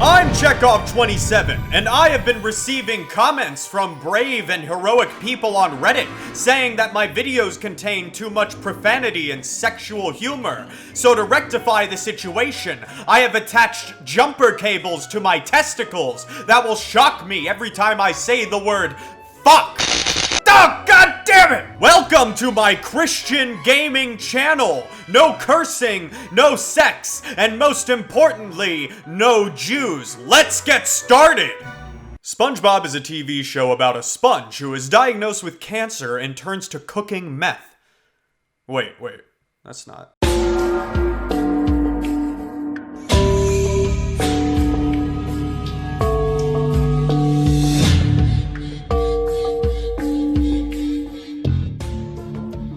I'm Chekhov27, and I have been receiving comments from brave and heroic people on Reddit saying that my videos contain too much profanity and sexual humor. So to rectify the situation, I have attached jumper cables to my testicles that will shock me every time I say the word fuck. Oh, god damn it! Welcome to my Christian gaming channel. No cursing, no sex, and most importantly, no Jews. Let's get started! SpongeBob is a TV show about a sponge who is diagnosed with cancer and turns to cooking meth. Wait, that's not...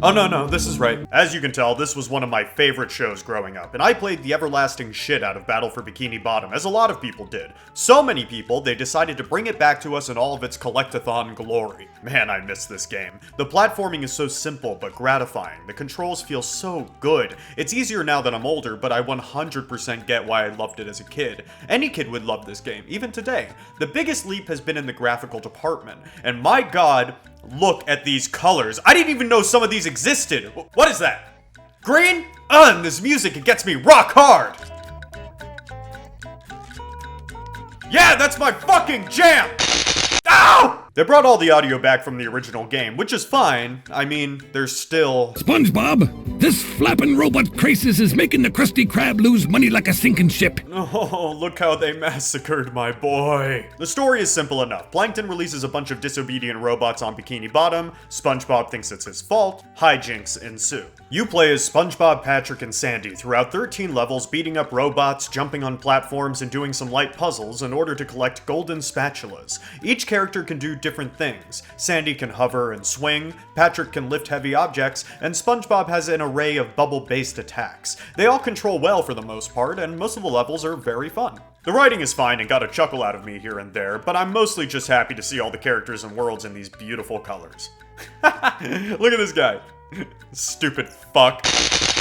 Oh no, this is right. As you can tell, this was one of my favorite shows growing up, and I played the everlasting shit out of Battle for Bikini Bottom, as a lot of people did. So many people, they decided to bring it back to us in all of its collectathon glory. Man, I miss this game. The platforming is so simple but gratifying. The controls feel so good. It's easier now that I'm older, but I 100% get why I loved it as a kid. Any kid would love this game, even today. The biggest leap has been in the graphical department, and my god, look at these colors. I didn't even know some of these existed. What is that? Green? And this music, it gets me rock hard. Yeah, that's my fucking jam. Ow! They brought all the audio back from the original game, which is fine. I mean, there's still... SpongeBob, this flapping robot crisis is making the Krusty Krab lose money like a sinking ship. Oh, look how they massacred my boy. The story is simple enough. Plankton releases a bunch of disobedient robots on Bikini Bottom. SpongeBob thinks it's his fault. Hijinks ensue. You play as SpongeBob, Patrick, and Sandy throughout 13 levels, beating up robots, jumping on platforms, and doing some light puzzles in order to collect golden spatulas. Each character can do different things. Sandy can hover and swing, Patrick can lift heavy objects, and SpongeBob has an array of bubble-based attacks. They all control well for the most part, and most of the levels are very fun. The writing is fine and got a chuckle out of me here and there, but I'm mostly just happy to see all the characters and worlds in these beautiful colors. Look at this guy. Stupid fuck.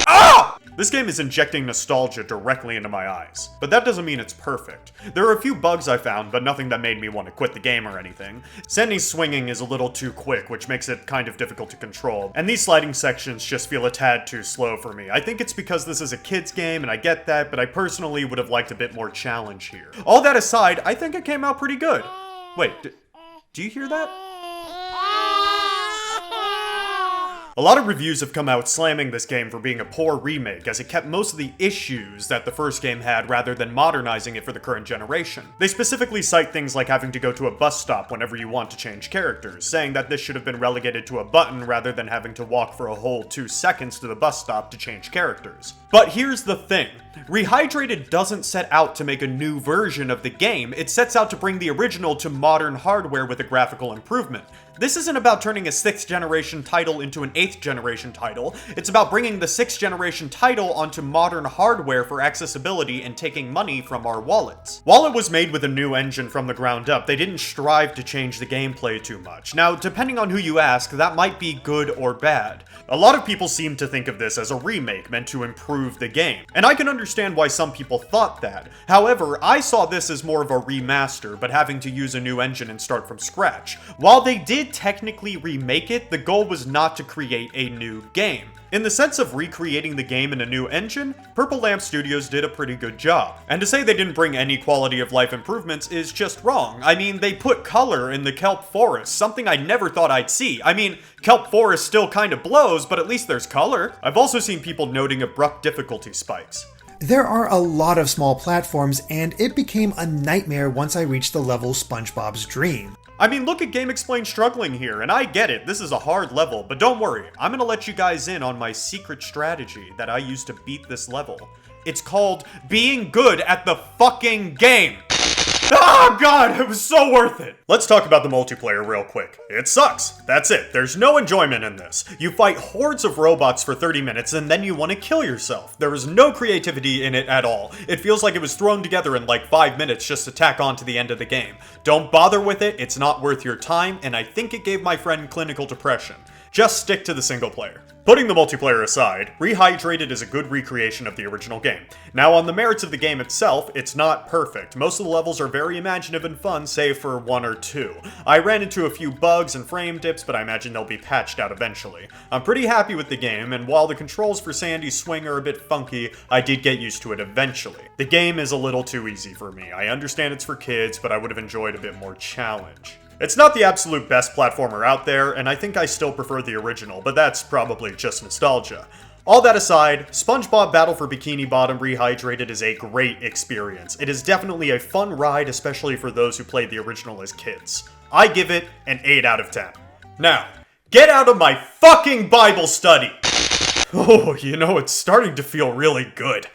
Ah! This game is injecting nostalgia directly into my eyes, but that doesn't mean it's perfect. There are a few bugs I found, but nothing that made me want to quit the game or anything. Sandy's swinging is a little too quick, which makes it kind of difficult to control, and these sliding sections just feel a tad too slow for me. I think it's because this is a kid's game, and I get that, but I personally would have liked a bit more challenge here. All that aside, I think it came out pretty good. Wait, do you hear that? A lot of reviews have come out slamming this game for being a poor remake, as it kept most of the issues that the first game had rather than modernizing it for the current generation. They specifically cite things like having to go to a bus stop whenever you want to change characters, saying that this should have been relegated to a button rather than having to walk for a whole 2 seconds to the bus stop to change characters. But here's the thing. Rehydrated doesn't set out to make a new version of the game, it sets out to bring the original to modern hardware with a graphical improvement. This isn't about turning a 6th generation title into an 8th generation title, it's about bringing the 6th generation title onto modern hardware for accessibility and taking money from our wallets. While it was made with a new engine from the ground up, they didn't strive to change the gameplay too much. Now, depending on who you ask, that might be good or bad. A lot of people seem to think of this as a remake meant to improve the game, and I can understand why some people thought that. However, I saw this as more of a remaster, but having to use a new engine and start from scratch. While they did technically remake it, the goal was not to create a new game. In the sense of recreating the game in a new engine, Purple Lamp Studios did a pretty good job. And to say they didn't bring any quality of life improvements is just wrong. I mean, they put color in the kelp forest, something I never thought I'd see. I mean, kelp forest still kind of blows, but at least there's color. I've also seen people noting abrupt difficulty spikes. There are a lot of small platforms, and it became a nightmare once I reached the level SpongeBob's Dream. I mean, look at GameXplain struggling here, and I get it, this is a hard level, but don't worry, I'm gonna let you guys in on my secret strategy that I used to beat this level. It's called being good at the fucking game. Oh god, it was so worth it! Let's talk about the multiplayer real quick. It sucks. That's it. There's no enjoyment in this. You fight hordes of robots for 30 minutes and then you want to kill yourself. There is no creativity in it at all. It feels like it was thrown together in like 5 minutes just to tack on to the end of the game. Don't bother with it, it's not worth your time, and I think it gave my friend clinical depression. just stick to the single player. Putting the multiplayer aside, Rehydrated is a good recreation of the original game. Now, on the merits of the game itself, it's not perfect. Most of the levels are very imaginative and fun, save for one or two. I ran into a few bugs and frame dips, but I imagine they'll be patched out eventually. I'm pretty happy with the game, and while the controls for Sandy's swing are a bit funky, I did get used to it eventually. The game is a little too easy for me. I understand it's for kids, but I would have enjoyed a bit more challenge. It's not the absolute best platformer out there, and I think I still prefer the original, but that's probably just nostalgia. All that aside, SpongeBob Battle for Bikini Bottom Rehydrated is a great experience. It is definitely a fun ride, especially for those who played the original as kids. I give it an 8 out of 10. Now, get out of my fucking Bible study! Oh, you know, it's starting to feel really good.